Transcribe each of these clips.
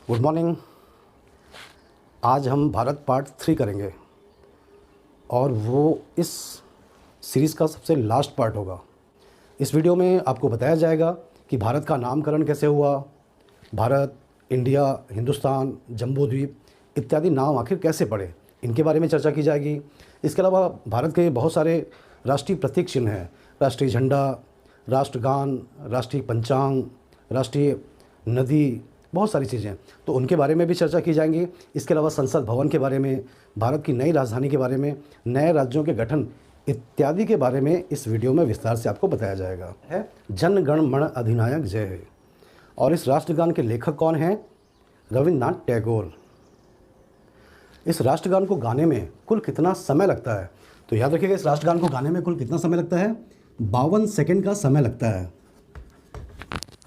Good morning. आज हम Bharat part 3 करेंगे और वो इस सीरीज़ का सबसे लास्ट पार्ट होगा। इस वीडियो में आपको बताया जाएगा कि भारत का नामकरण कैसे हुआ, भारत, इंडिया, हिंदुस्तान, जम्बू द्वीप इत्यादि नाम आखिर कैसे पड़े, इनके बारे में चर्चा की जाएगी। इसके अलावा भारत के बहुत सारे राष्ट्रीय प्रतीक चिन्ह हैं, राष्ट्रीय झंडा, राष्ट्रगान, राष्ट्रीय पंचांग, राष्ट्रीय नदी, बहुत सारी चीज़ें, तो उनके बारे में भी चर्चा की जाएंगी। इसके अलावा संसद भवन के बारे में, भारत की नई राजधानी के बारे में, नए राज्यों के गठन इत्यादि के बारे में इस वीडियो में विस्तार से आपको बताया जाएगा। है जन गण मन अधिनायक जय है। और इस राष्ट्रगान के लेखक कौन हैं? रविन्द्रनाथ टैगोर। इस राष्ट्रगान को गाने में कुल कितना समय लगता है? तो याद रखिएगा, इस राष्ट्रगान को गाने में कुल कितना समय लगता है? 52 सेकंड का समय लगता है।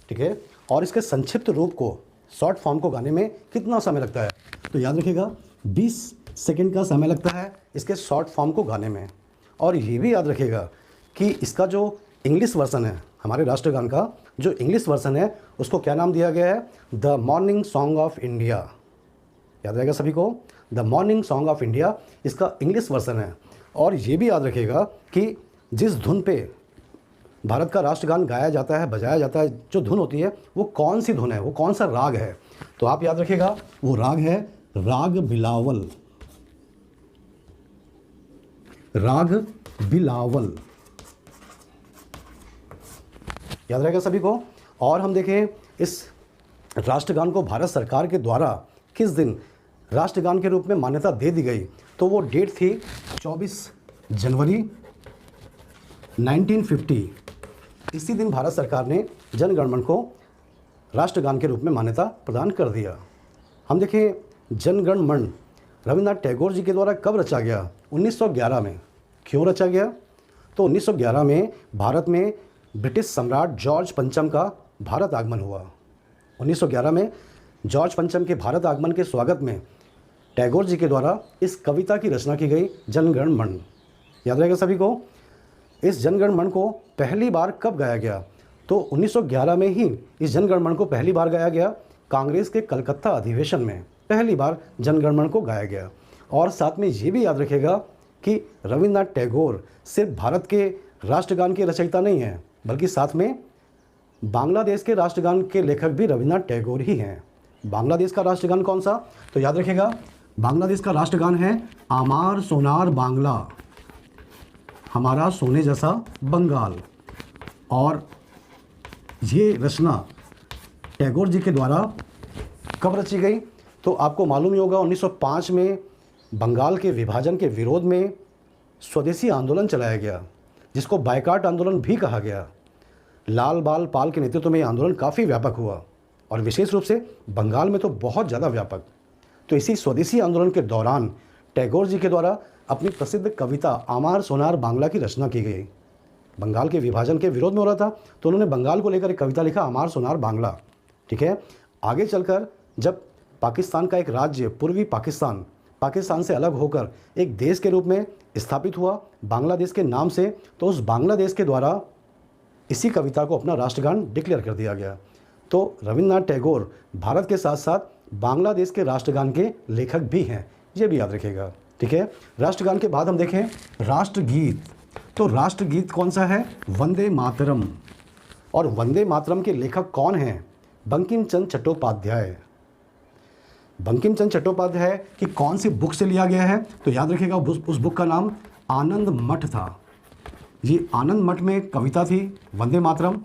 ठीक है। और इसके संक्षिप्त रूप को, शॉर्ट फॉर्म को गाने में कितना समय लगता है? तो याद रखिएगा, 20 सेकंड का समय लगता है इसके शॉर्ट फॉर्म को गाने में। और ये भी याद रखिएगा कि इसका जो इंग्लिश वर्जन है, हमारे राष्ट्रगान का जो इंग्लिश वर्जन है, उसको क्या नाम दिया गया है? The morning song of India. याद रहेगा सभी को, the morning song of India इसका इंग्लिश वर्जन है। और ये भी याद रखिएगा कि जिस धुन पे भारत का राष्ट्रगान गाया जाता है, बजाया जाता है, जो धुन होती है वो कौन सी धुन है, वो कौन सा राग है? तो आप याद रखिएगा, वो राग है राग बिलावल। राग बिलावल याद रहेगा सभी को। और हम देखें, इस राष्ट्रगान को भारत सरकार के द्वारा किस दिन राष्ट्रगान के रूप में मान्यता दे दी गई? तो वो डेट थी 24 जनवरी 1950। इसी दिन भारत सरकार ने जन गण मन को राष्ट्रगान के रूप में मान्यता प्रदान कर दिया। हम देखें, जन गण मन रविन्द्रनाथ टैगोर जी के द्वारा कब रचा गया? 1911 में। क्यों रचा गया? तो 1911 में भारत में ब्रिटिश सम्राट जॉर्ज पंचम का भारत आगमन हुआ। 1911 में जॉर्ज पंचम के भारत आगमन के स्वागत में टैगोर जी के द्वारा इस कविता की रचना की गई, जन गण मन। याद रहेगा सभी को। इस जनगण मन को पहली बार कब गाया गया? तो 1911 में ही इस जनगण मन को पहली बार गाया गया, कांग्रेस के कलकत्ता अधिवेशन में पहली बार जनगण मन को गाया गया। और साथ में ये भी याद रखिएगा कि रविन्द्रनाथ टैगोर सिर्फ भारत के राष्ट्रगान के रचयिता नहीं हैं, बल्कि साथ में बांग्लादेश के राष्ट्रगान के लेखक भी रविन्द्रनाथ टैगोर ही हैं। बांग्लादेश का राष्ट्रगान कौन सा? तो याद रखिएगा, बांग्लादेश का राष्ट्रगान है आमार सोनार बांग्ला, हमारा सोने जैसा बंगाल। और ये रचना टैगोर जी के द्वारा कब रची गई? तो आपको मालूम ही होगा, 1905 में बंगाल के विभाजन के विरोध में स्वदेशी आंदोलन चलाया गया, जिसको बायकाट आंदोलन भी कहा गया। लाल बाल पाल के नेतृत्व में यह आंदोलन काफ़ी व्यापक हुआ और विशेष रूप से बंगाल में तो बहुत ज़्यादा व्यापक। तो इसी स्वदेशी आंदोलन के दौरान टैगोर जी के द्वारा अपनी प्रसिद्ध कविता आमार सोनार बांग्ला की रचना की गई। बंगाल के विभाजन के विरोध में हो रहा था, तो उन्होंने बंगाल को लेकर एक कविता लिखा, आमार सोनार बांग्ला। ठीक है। आगे चलकर जब पाकिस्तान का एक राज्य पूर्वी पाकिस्तान, पाकिस्तान से अलग होकर एक देश के रूप में स्थापित हुआ बांग्लादेश के नाम से, तो उस बांग्लादेश के द्वारा इसी कविता को अपना राष्ट्रगान डिक्लेयर कर दिया गया। तो रविन्द्रनाथ टैगोर भारत के साथ साथ बांग्लादेश के राष्ट्रगान के लेखक भी हैं, ये भी याद रखिएगा। ठीक है। राष्ट्रगान के बाद हम देखें राष्ट्रगीत। तो राष्ट्रगीत कौन सा है? वंदे मातरम। और वंदे मातरम के लेखक कौन हैं? बंकिम चंद्र चट्टोपाध्याय। बंकिम चंद्र चट्टोपाध्याय की कौन सी बुक से लिया गया है? तो याद रखिएगा, उस बुक का नाम आनंद मठ था। ये आनंद मठ में कविता थी वंदे मातरम।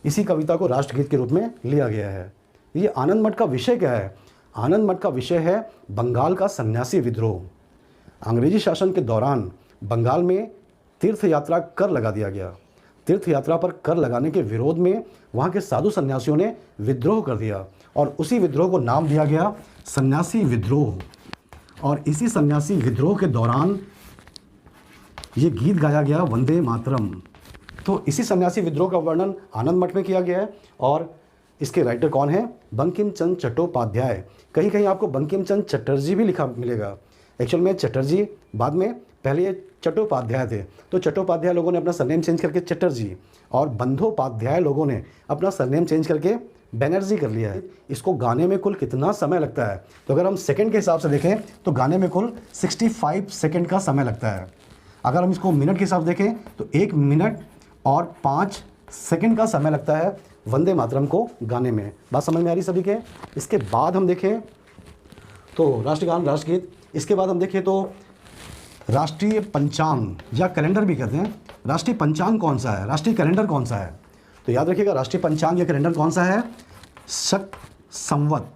इसी कविता को राष्ट्रगीत के रूप में लिया गया है। ये आनंद मठ का विषय क्या है? आनंद मठ का विषय है बंगाल का सन्यासी विद्रोह। अंग्रेजी शासन के दौरान बंगाल में तीर्थ यात्रा कर लगा दिया गया। तीर्थ यात्रा पर कर लगाने के विरोध में वहाँ के साधु सन्यासियों ने विद्रोह कर दिया और उसी विद्रोह को नाम दिया गया सन्यासी विद्रोह। और इसी सन्यासी विद्रोह के दौरान ये गीत गाया गया, वंदे मातरम। तो इसी सन्यासी विद्रोह का वर्णन आनंद मठ में किया गया है। और इसके राइटर कौन है? बंकिम चंद्र चट्टोपाध्याय। कहीं कहीं आपको बंकिम चंद्र चटर्जी भी लिखा मिलेगा। एक्चुअल में चटर्जी बाद में, पहले ये चट्टोपाध्याय थे, तो चट्टोपाध्याय लोगों ने अपना सरनेम चेंज करके चटर्जी, और बंदोपाध्याय लोगों ने अपना सरनेम चेंज करके बैनर्जी कर लिया है। इसको गाने में कुल कितना समय लगता है? तो अगर हम सेकंड के हिसाब से देखें तो गाने में कुल 65 सेकंड का समय लगता है। अगर हम इसको मिनट के हिसाब से देखें तो 1 मिनट और 5 सेकंड का समय लगता है वंदे मातरम को गाने में। बात समझ में आ रही सभी के? इसके बाद हम देखें तो राष्ट्रगान, राष्ट्रगीत। इसके बाद हम देखें तो राष्ट्रीय पंचांग या कैलेंडर भी कहते हैं। राष्ट्रीय पंचांग कौन सा है, राष्ट्रीय कैलेंडर कौन सा है? तो याद रखिएगा राष्ट्रीय पंचांग या कैलेंडर कौन सा है? शक संवत।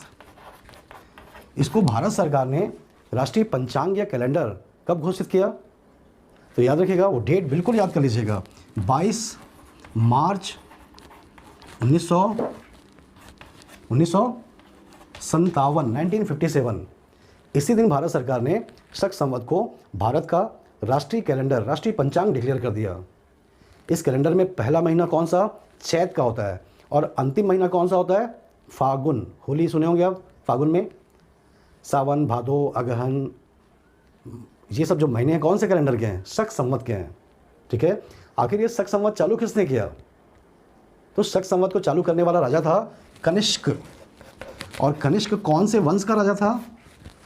इसको भारत सरकार ने राष्ट्रीय पंचांग या कैलेंडर कब घोषित किया? तो याद रखिएगा, वो डेट बिल्कुल याद कर लीजिएगा, 22 मार्च 1957। इसी दिन भारत सरकार ने शक संवत को भारत का राष्ट्रीय कैलेंडर, राष्ट्रीय पंचांग डिक्लेयर कर दिया। इस कैलेंडर में पहला महीना कौन सा? चैत का होता है। और अंतिम महीना कौन सा होता है? फागुन। होली सुने होंगे आप, फागुन में सावन, भादो, अगहन, ये सब जो महीने हैं कौन से कैलेंडर के हैं? शक संवत के हैं। ठीक है। आखिर ये शक संवत चालू किसने किया? तो शक संवत को चालू करने वाला राजा था कनिष्क। और कनिष्क कौन से वंश का राजा था?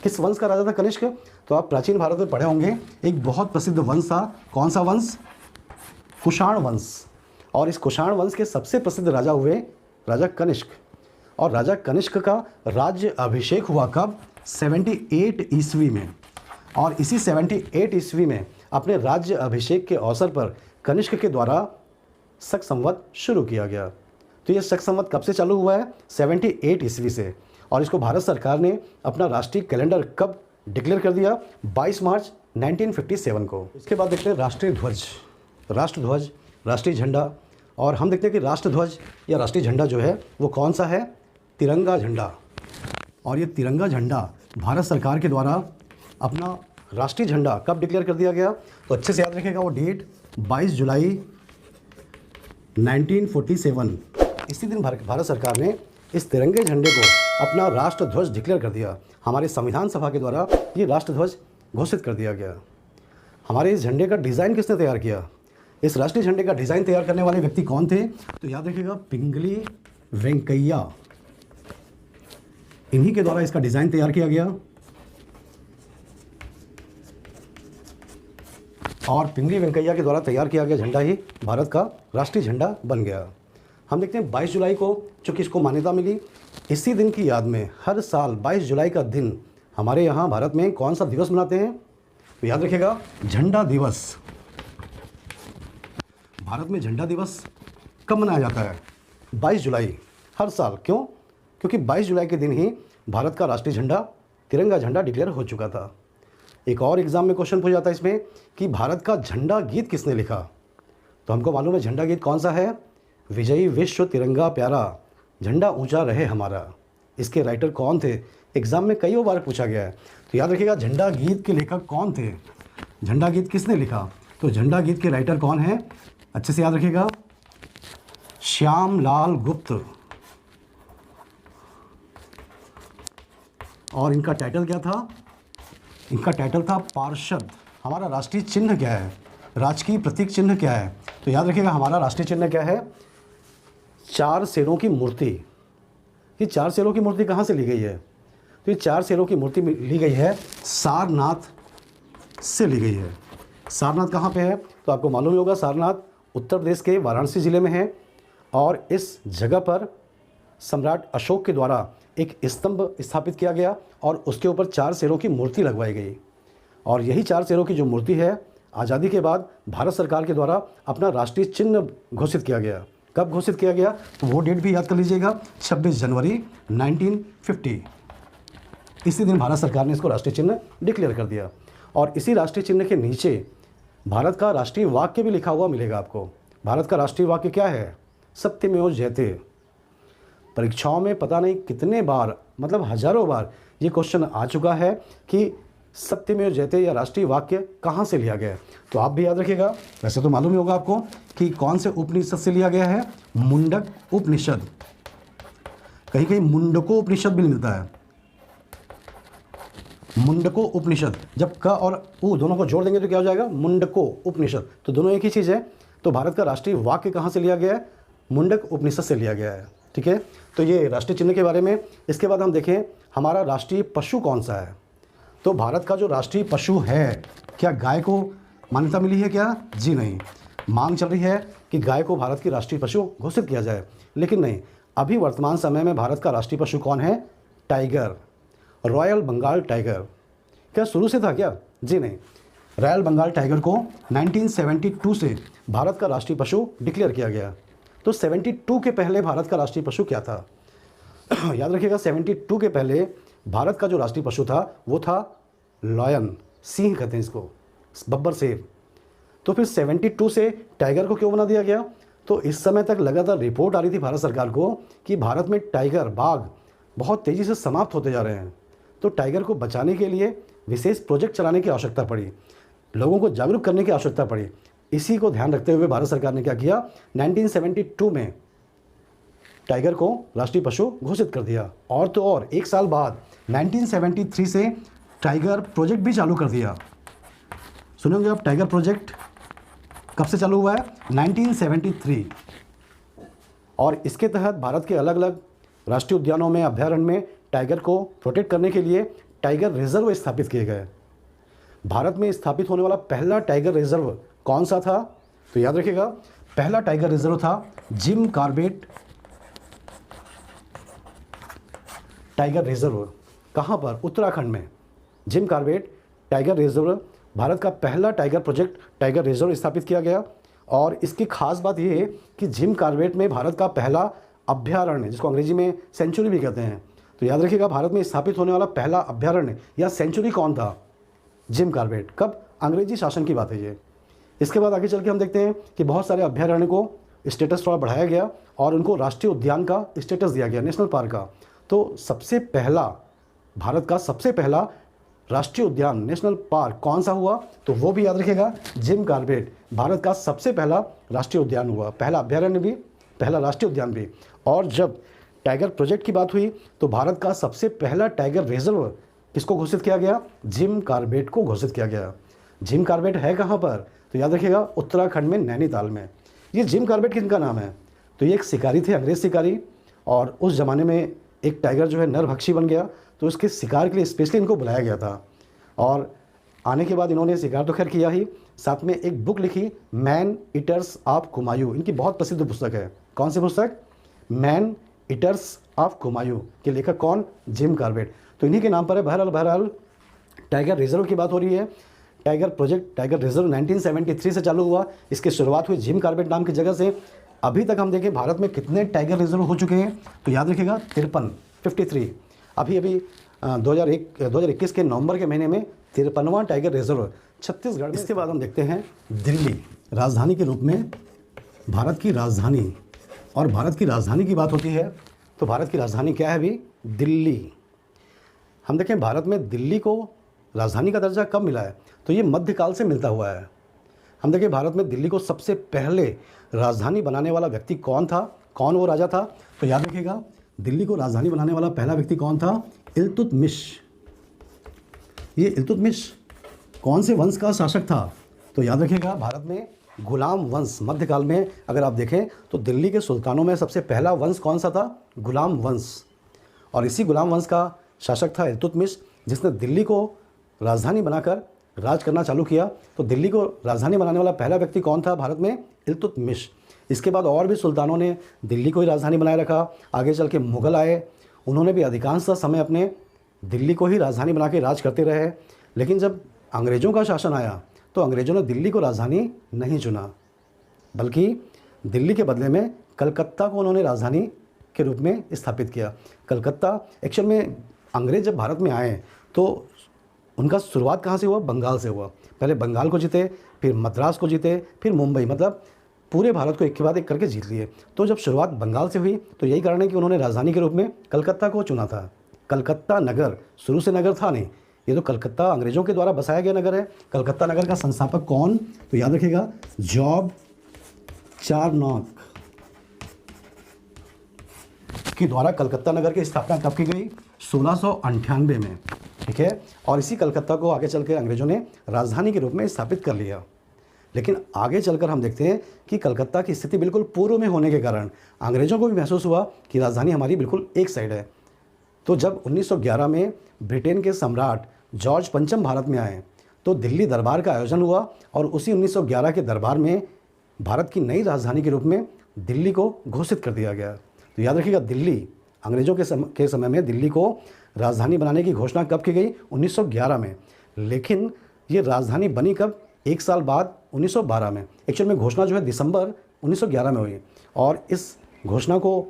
किस वंश का राजा था कनिष्क? तो आप प्राचीन भारत में पढ़े होंगे, एक बहुत प्रसिद्ध वंश था। कौन सा वंश? कुषाण वंश। और इस कुषाण वंश के सबसे प्रसिद्ध राजा हुए राजा कनिष्क। और राजा कनिष्क का राज्य अभिषेक हुआ कब? 78 ईस्वी में। और इसी 78 ईस्वी में अपने राज्य अभिषेक के अवसर पर कनिष्क के द्वारा शक संवत शुरू किया गया। तो ये शक संवत कब से चालू हुआ है? 78 ईस्वी से। और इसको भारत सरकार ने अपना राष्ट्रीय कैलेंडर कब डिक्लेयर कर दिया? 22 मार्च 1957 को। इसके बाद देखते हैं राष्ट्रीय ध्वज, राष्ट्रध्वज, राष्ट्रीय झंडा। और हम देखते हैं कि राष्ट्रध्वज या राष्ट्रीय झंडा जो है वो कौन सा है? तिरंगा झंडा। और ये तिरंगा झंडा भारत सरकार के द्वारा अपना राष्ट्रीय झंडा कब डिक्लेयर कर दिया गया? तो अच्छे से याद रखिएगा वो डेट, 22 जुलाई 1947। इसी दिन भारत सरकार ने इस तिरंगे झंडे को अपना राष्ट्रध्वज डिक्लेयर कर दिया। हमारे संविधान सभा के द्वारा ये राष्ट्रध्वज घोषित कर दिया गया। हमारे इस झंडे का डिज़ाइन किसने तैयार किया? इस राष्ट्रीय झंडे का डिज़ाइन तैयार करने वाले व्यक्ति कौन थे? तो याद रखिएगा, पिंगली वेंकैया। इन्हीं के द्वारा इसका डिज़ाइन तैयार किया गया। और पिंगली वेंकैया के द्वारा तैयार किया गया झंडा ही भारत का राष्ट्रीय झंडा बन गया। हम देखते हैं 22 जुलाई को चूँकि इसको मान्यता मिली, इसी दिन की याद में हर साल 22 जुलाई का दिन हमारे यहाँ भारत में कौन सा दिवस मनाते हैं? तो याद रखिएगा, झंडा दिवस। भारत में झंडा दिवस कब मनाया जाता है? 22 जुलाई हर साल। क्यों? क्योंकि 22 जुलाई के दिन ही भारत का राष्ट्रीय झंडा, तिरंगा झंडा डिक्लेयर हो चुका था। एक और एग्जाम में क्वेश्चन पूछ जाता है इसमें कि भारत का झंडा गीत किसने लिखा? तो हमको मालूम है झंडा गीत कौन सा है? विजयी विश्व तिरंगा प्यारा, झंडा ऊंचा रहे हमारा। इसके राइटर कौन थे? एग्जाम में कई बार पूछा गया है। तो याद रखिएगा, झंडा गीत के लेखक कौन थे? झंडा गीत किसने लिखा? तो झंडा गीत के राइटर कौन है? अच्छे से याद रखिएगा, श्याम लाल गुप्त। और इनका टाइटल क्या था? इनका टाइटल था पार्षद। हमारा राष्ट्रीय चिन्ह क्या है? राजकीय प्रतीक चिन्ह क्या है? तो याद रखिएगा, हमारा राष्ट्रीय चिन्ह क्या है? 4 शेरों की मूर्ति। ये 4 शेरों की मूर्ति कहाँ से ली गई है? तो ये 4 शेरों की मूर्ति ली गई है सारनाथ से ली गई है। सारनाथ कहाँ पे है? तो आपको मालूम ही होगा, सारनाथ उत्तर प्रदेश के वाराणसी ज़िले में है। और इस जगह पर सम्राट अशोक के द्वारा एक स्तंभ स्थापित किया गया और उसके ऊपर 4 शेरों की मूर्ति लगवाई गई। और यही 4 शेरों की जो मूर्ति है, आज़ादी के बाद भारत सरकार के द्वारा अपना राष्ट्रीय चिन्ह घोषित किया गया। कब घोषित किया गया? तो वो डेट भी याद कर लीजिएगा, 26 जनवरी 1950। इसी दिन भारत सरकार ने इसको राष्ट्रीय चिन्ह डिक्लेयर कर दिया। और इसी राष्ट्रीय चिन्ह के नीचे भारत का राष्ट्रीय वाक्य भी लिखा हुआ मिलेगा आपको। भारत का राष्ट्रीय वाक्य क्या है? सत्यमेव जयते। परीक्षाओं में पता नहीं कितने बार, मतलब हजारों बार ये क्वेश्चन आ चुका है कि सत्यमेव जयते या राष्ट्रीय वाक्य कहाँ से लिया गया है। तो आप भी याद रखिएगा, वैसे तो मालूम ही होगा आपको कि कौन से उपनिषद से लिया गया है? मुंडक उपनिषद। कहीं कहीं मुंडको उपनिषद भी मिलता है। मुंडको उपनिषद, जब क और उ दोनों को जोड़ देंगे तो क्या हो जाएगा? मुंडको उपनिषद। तो दोनों एक ही चीज़ है। तो भारत का राष्ट्रीय वाक्य कहाँ से लिया गया है? मुंडक उपनिषद से लिया गया है। ठीक है, तो ये राष्ट्रीय चिन्ह के बारे में। इसके बाद हम देखें हमारा राष्ट्रीय पशु कौन सा है। तो भारत का जो राष्ट्रीय पशु है, क्या गाय को मान्यता मिली है क्या? जी नहीं। मांग चल रही है कि गाय को भारत की राष्ट्रीय पशु घोषित किया जाए, लेकिन नहीं। अभी वर्तमान समय में भारत का राष्ट्रीय पशु कौन है? Tiger, royal Bengal tiger. क्या शुरू से था क्या? जी नहीं। रॉयल बंगाल टाइगर को 1972 से भारत का राष्ट्रीय पशु डिक्लेयर किया गया। तो 72 के पहले भारत का राष्ट्रीय पशु क्या था? याद रखिएगा, 72 के पहले भारत का जो राष्ट्रीय पशु था वो था लॉयन, सिंह कहते हैं इसको, बब्बर शेर। तो फिर 72 से टाइगर को क्यों बना दिया गया? तो इस समय तक लगातार रिपोर्ट आ रही थी भारत सरकार को कि भारत में टाइगर, बाघ बहुत तेज़ी से समाप्त होते जा रहे हैं। तो टाइगर को बचाने के लिए विशेष प्रोजेक्ट चलाने की आवश्यकता पड़ी, लोगों को जागरूक करने की आवश्यकता पड़ी। इसी को ध्यान रखते हुए भारत सरकार ने क्या किया, 1972 में टाइगर को राष्ट्रीय पशु घोषित कर दिया। और तो और एक साल बाद 1973 से टाइगर प्रोजेक्ट भी चालू कर दिया। सुनेंगे आप, टाइगर प्रोजेक्ट कब से चालू हुआ है? 1973। और इसके तहत भारत के अलग अलग राष्ट्रीय उद्यानों में, अभ्यारण्य में टाइगर को प्रोटेक्ट करने के लिए टाइगर रिजर्व स्थापित किए गए। भारत में स्थापित होने वाला पहला टाइगर रिजर्व कौन सा था? तो याद रखिएगा, पहला टाइगर रिजर्व था जिम कॉर्बेट टाइगर रिजर्व। कहाँ पर? उत्तराखंड में। Jim Corbett tiger reserve Bharat का पहला टाइगर प्रोजेक्ट टाइगर रिजर्व स्थापित किया गया। और इसकी खास बात यह है कि जिम कॉर्बेट में भारत का पहला अभ्यारण्य, जिसको अंग्रेजी में सेंचुरी भी कहते हैं। तो याद रखिएगा, भारत में स्थापित होने वाला पहला अभ्यारण्य या सेंचुरी कौन था? Jim Corbett. कब? अंग्रेजी शासन की बात है ये। इसके बाद आगे चल के हम देखते हैं कि बहुत सारे अभ्यारण्य को स्टेटस थोड़ा बढ़ाया गया और उनको राष्ट्रीय उद्यान का स्टेटस दिया गया, नेशनल पार्क का। तो सबसे पहला, भारत का सबसे पहला राष्ट्रीय उद्यान, नेशनल पार्क कौन सा हुआ? तो वो भी याद रखिएगा, जिम कॉर्बेट भारत का सबसे पहला राष्ट्रीय उद्यान हुआ, पहला अभ्यारण्य भी, पहला राष्ट्रीय उद्यान भी। और जब टाइगर प्रोजेक्ट की बात हुई तो भारत का सबसे पहला टाइगर रिजर्व किसको घोषित किया गया? जिम कॉर्बेट को घोषित किया गया। जिम कॉर्बेट है कहाँ पर? तो याद रखिएगा, उत्तराखंड में, नैनीताल में। ये जिम कॉर्बेट किनका नाम है? तो ये एक शिकारी थे, अंग्रेज शिकारी। और उस ज़माने में एक टाइगर जो है नरभक्षी बन गया, तो उसके शिकार के लिए स्पेशली इनको बुलाया गया था। और आने के बाद इन्होंने शिकार तो खैर किया ही, साथ में एक बुक लिखी, मैन ईटर्स ऑफ कुमायूं। इनकी बहुत प्रसिद्ध पुस्तक है। कौन सी पुस्तक? मैन ईटर्स ऑफ कुमायूं के लेखक कौन? Jim Corbett. तो इन्हीं के नाम पर है। बहरहाल टाइगर रिजर्व की बात हो रही है। टाइगर प्रोजेक्ट, टाइगर रिजर्व 1973 से चालू हुआ। इसकी शुरुआत हुई जिम कॉर्बेट नाम की जगह से। अभी तक हम देखें भारत में कितने टाइगर रिजर्व हो चुके हैं? तो याद रखिएगा, 53। अभी 2021 के नवंबर के महीने में 53वां टाइगर रिजर्व छत्तीसगढ़ में। इसके बाद हम देखते हैं दिल्ली, राजधानी के रूप में भारत की राजधानी। और भारत की राजधानी की बात होती है तो भारत की राजधानी क्या है? अभी दिल्ली। हम देखें भारत में दिल्ली को राजधानी का दर्जा कब मिला है? तो ये मध्यकाल से मिलता हुआ है। हम देखें भारत में दिल्ली को सबसे पहले राजधानी बनाने वाला व्यक्ति कौन था? कौन वो राजा था? तो याद रखिएगा, दिल्ली को राजधानी बनाने वाला पहला व्यक्ति कौन था? इल्तुतमिश। ये इल्तुतमिश कौन से वंश का शासक था? तो याद रखिएगा, भारत में गुलाम वंश, मध्यकाल में अगर आप देखें तो दिल्ली के सुल्तानों में सबसे पहला वंश कौन सा था? गुलाम वंश। और इसी गुलाम वंश का शासक था इल्तुतमिश, जिसने दिल्ली को राजधानी बनाकर राज करना चालू किया। तो दिल्ली को राजधानी बनाने वाला पहला व्यक्ति कौन था भारत में? इल्तुतमिश। इसके बाद और भी सुल्तानों ने दिल्ली को ही राजधानी बनाए रखा। आगे चल के मुग़ल आए, उन्होंने भी अधिकांश समय अपने दिल्ली को ही राजधानी बना के राज करते रहे। लेकिन जब अंग्रेज़ों का शासन आया तो अंग्रेज़ों ने दिल्ली को राजधानी नहीं चुना, बल्कि दिल्ली के बदले में कलकत्ता को उन्होंने राजधानी के रूप में स्थापित किया। कलकत्ता एक्चुअल में, अंग्रेज़ जब भारत में आए तो उनका शुरुआत कहाँ से हुआ? बंगाल से हुआ। पहले बंगाल को जीते, फिर मद्रास को जीते, फिर मुंबई, मतलब पूरे भारत को एक के बाद एक करके जीत लिए। तो जब शुरुआत बंगाल से हुई तो यही कारण है कि उन्होंने राजधानी के रूप में कलकत्ता को चुना था। कलकत्ता नगर शुरू से नगर था नहीं, ये तो कलकत्ता अंग्रेज़ों के द्वारा बसाया गया नगर है। कलकत्ता नगर का संस्थापक कौन? तो याद रखिएगा, जॉब चारनॉक के द्वारा कलकत्ता नगर की स्थापना कब की गई? 1698 में। ठीक है। और इसी कलकत्ता को आगे चल के अंग्रेज़ों ने राजधानी के रूप में स्थापित कर लिया। लेकिन आगे चलकर हम देखते हैं कि कलकत्ता की स्थिति बिल्कुल पूर्व में होने के कारण अंग्रेज़ों को भी महसूस हुआ कि राजधानी हमारी बिल्कुल एक साइड है। तो जब 1911 में ब्रिटेन के सम्राट जॉर्ज पंचम भारत में आए तो दिल्ली दरबार का आयोजन हुआ और उसी 1911 के दरबार में भारत की नई राजधानी के रूप में दिल्ली को घोषित कर दिया गया। तो याद रखिएगा, दिल्ली अंग्रेज़ों के समय में दिल्ली को राजधानी बनाने की घोषणा कब की गई? 1911 में। लेकिन ये राजधानी बनी कब? एक साल बाद 1912 में। एक्चुअल में घोषणा जो है दिसंबर 1911 में हुई और इस घोषणा को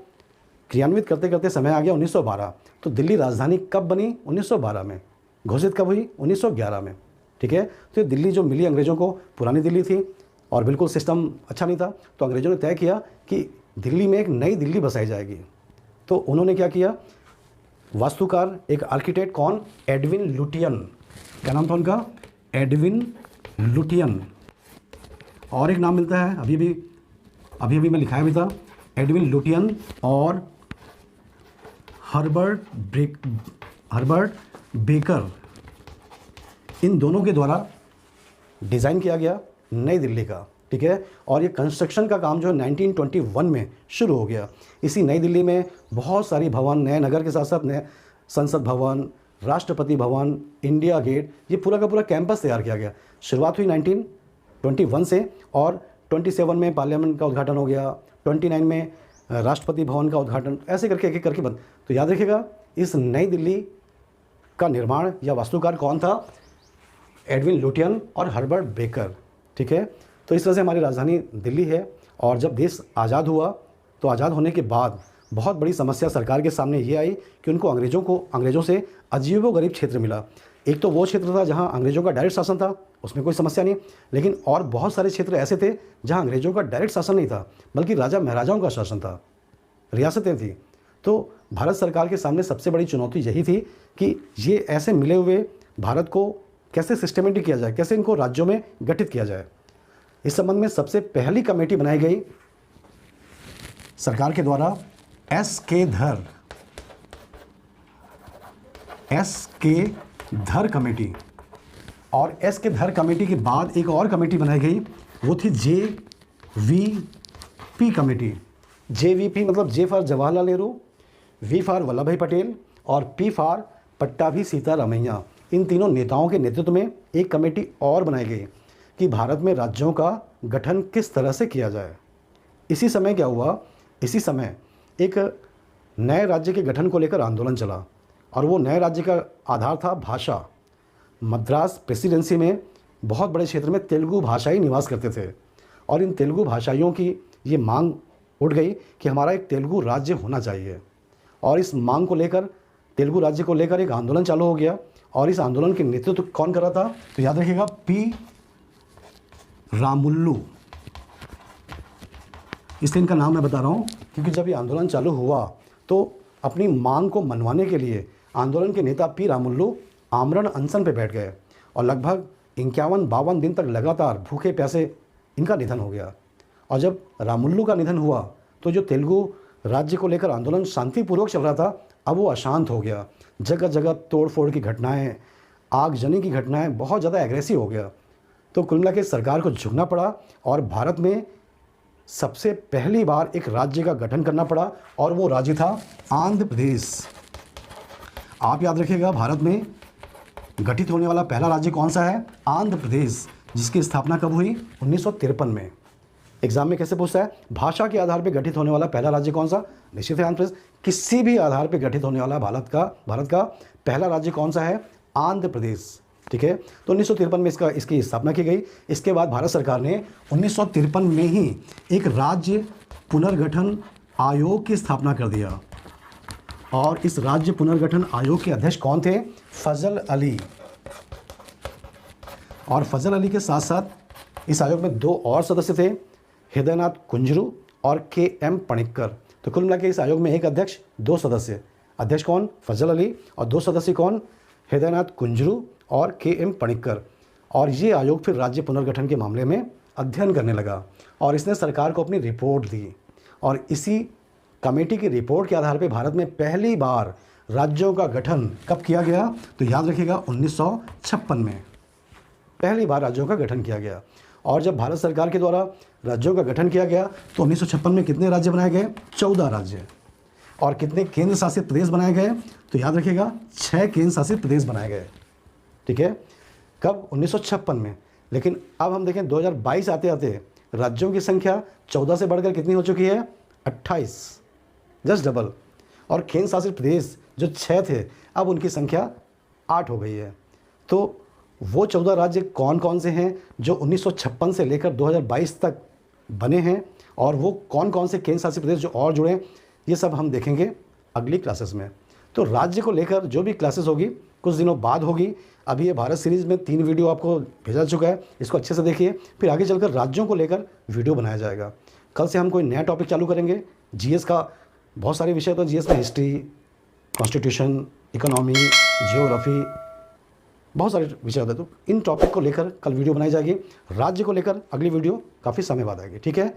क्रियान्वित करते करते समय आ गया 1912। तो दिल्ली राजधानी कब बनी? 1912 में। घोषित कब हुई? 1911 में। ठीक है। तो ये दिल्ली जो मिली अंग्रेज़ों को, पुरानी दिल्ली थी और बिल्कुल सिस्टम अच्छा नहीं था। तो अंग्रेज़ों ने तय किया कि दिल्ली में एक नई दिल्ली बसाई जाएगी। तो उन्होंने क्या किया? वास्तुकार, एक आर्किटेक्ट, कौन? Edwin Lutyens. क्या नाम था उनका? Edwin Lutyens. और एक नाम मिलता है, अभी मैं लिखाया भी था, एडविन लुटियन और हर्बर्ट बेकर। इन दोनों के द्वारा डिज़ाइन किया गया नई दिल्ली का। ठीक है। और ये कंस्ट्रक्शन का काम जो है 1921 में शुरू हो गया। इसी नई दिल्ली में बहुत सारी भवन, नए नगर के साथ साथ नए संसद भवन, राष्ट्रपति भवन, इंडिया गेट, ये पूरा का पूरा कैंपस तैयार किया गया। शुरुआत हुई 1921 से और 27 में पार्लियामेंट का उद्घाटन हो गया, 29 में राष्ट्रपति भवन का उद्घाटन, ऐसे करके एक एक करके बंद। तो याद रखिएगा, इस नई दिल्ली का निर्माण या वास्तुकार कौन था? एडविन लुटियन और हर्बर्ट बेकर। ठीक है। तो इस तरह से हमारी राजधानी दिल्ली है। और जब देश आज़ाद हुआ तो आज़ाद होने के बाद बहुत बड़ी समस्या सरकार के सामने ये आई कि उनको अंग्रेज़ों से अजीबोगरीब क्षेत्र मिला। एक तो वो क्षेत्र था जहाँ अंग्रेज़ों का डायरेक्ट शासन था, उसमें कोई समस्या नहीं, लेकिन और बहुत सारे क्षेत्र ऐसे थे जहाँ अंग्रेज़ों का डायरेक्ट शासन नहीं था, बल्कि राजा महाराजाओं का शासन था, रियासतें थी। तो भारत सरकार के सामने सबसे बड़ी चुनौती यही थी कि ये ऐसे मिले हुए भारत को कैसे सिस्टमेटिक किया जाए, कैसे इनको राज्यों में गठित किया जाए। इस संबंध में सबसे पहली कमेटी बनाई गई सरकार के द्वारा, एस के धर कमेटी। और एस के धर कमेटी के बाद एक और कमेटी बनाई गई, वो थी JVP कमेटी। JVP मतलब J for Jawaharlal Nehru, V for Vallabh भाई पटेल और P फॉर पट्टाभी सीतारामैया। इन तीनों नेताओं के नेतृत्व में एक कमेटी और बनाई गई कि भारत में राज्यों का गठन किस तरह से किया जाए। इसी समय क्या हुआ? इसी समय एक नए राज्य के गठन को लेकर आंदोलन चला और वो नए राज्य का आधार था भाषा। मद्रास प्रेसिडेंसी में बहुत बड़े क्षेत्र में तेलुगु भाषाई निवास करते थे और इन तेलुगु भाषाइयों की ये मांग उठ गई कि हमारा एक तेलुगु राज्य होना चाहिए। और इस मांग को लेकर, तेलुगु राज्य को लेकर एक आंदोलन चालू हो गया। और इस आंदोलन के नेतृत्व कौन कर रहा था? तो याद रखिएगा, P रामुल्लू। इसलिए इनका नाम मैं बता रहा हूँ क्योंकि जब ये आंदोलन चालू हुआ तो अपनी मांग को मनवाने के लिए आंदोलन के नेता P रामुल्लू आमरण अनशन पे बैठ गए और लगभग 51-52 दिन तक लगातार भूखे प्यासे इनका निधन हो गया। और जब रामुल्लू का निधन हुआ तो जो तेलुगु राज्य को लेकर आंदोलन शांतिपूर्वक चल रहा था, अब वो अशांत हो गया। जगह जगह तोड़फोड़ की घटनाएं, आगजनी की घटनाएं, बहुत ज़्यादा एग्रेसिव हो गया। तो कुल मिला के सरकार को झुकना पड़ा और भारत में सबसे पहली बार एक राज्य का गठन करना पड़ा और वो राज्य था आंध्र प्रदेश। आप याद रखिएगा, भारत में गठित होने वाला पहला राज्य कौन सा है? आंध्र प्रदेश, जिसकी स्थापना कब हुई? 1953 में। एग्जाम में कैसे पूछता है? भाषा के आधार पर गठित होने वाला पहला राज्य कौन सा? निश्चित है आंध्र प्रदेश। किसी भी आधार पर गठित होने वाला भारत का पहला राज्य कौन सा है? आंध्र प्रदेश। ठीक है। तो 1953 में इसकी स्थापना की गई। इसके बाद भारत सरकार ने 1953 में ही एक राज्य पुनर्गठन आयोग की स्थापना कर दिया और इस राज्य पुनर्गठन आयोग के अध्यक्ष कौन थे? फजल अली। और फजल अली के साथ साथ इस आयोग में 2 और सदस्य थे, हृदयनाथ कुंजरू और KM पणिक्कर। तो कुल मिला के इस आयोग में एक अध्यक्ष, 2 सदस्य। अध्यक्ष कौन? फजल अली। और 2 सदस्य कौन? हृदयनाथ कुंजरू और KM पणिक्कर। और ये आयोग फिर राज्य पुनर्गठन के मामले में अध्ययन करने लगा और इसने सरकार को अपनी रिपोर्ट दी। और इसी कमेटी की रिपोर्ट के आधार पर भारत में पहली बार राज्यों का गठन कब किया गया? तो याद रखिएगा, 1956 में पहली बार राज्यों का गठन किया गया। और जब भारत सरकार के द्वारा राज्यों का गठन किया गया तो 1956 में कितने राज्य बनाए गए? 14 राज्य। और कितने केंद्र शासित प्रदेश बनाए गए? तो याद रखिएगा 6 केंद्र शासित प्रदेश बनाए गए। ठीक है, कब? 1956 में। लेकिन अब हम देखें 2022 आते आते राज्यों की संख्या 14 से बढ़कर कितनी हो चुकी है? 28, जस्ट डबल। और केंद्र शासित प्रदेश जो 6 थे, अब उनकी संख्या 8 हो गई है। तो वो 14 राज्य कौन कौन से हैं जो 1956 से लेकर 2022 तक बने हैं, और वो कौन कौन से केंद्र शासित प्रदेश जो और जुड़े हैं, ये सब हम देखेंगे अगली क्लासेस में। तो राज्य को लेकर जो भी क्लासेस होगी कुछ दिनों बाद होगी। अभी ये भारत सीरीज़ में 3 वीडियो आपको भेजा चुका है, इसको अच्छे से देखिए। फिर आगे चलकर राज्यों को लेकर वीडियो बनाया जाएगा। कल से हम कोई नया टॉपिक चालू करेंगे। जीएस का बहुत सारे विषय होते हैं, जीएस में हिस्ट्री, कॉन्स्टिट्यूशन, इकोनॉमी, जियोग्राफी, बहुत सारे विषय होते हैं। तो इन टॉपिक को लेकर कल वीडियो बनाई जाएगी। राज्य को लेकर अगली वीडियो काफ़ी समय बाद आएगी। ठीक है।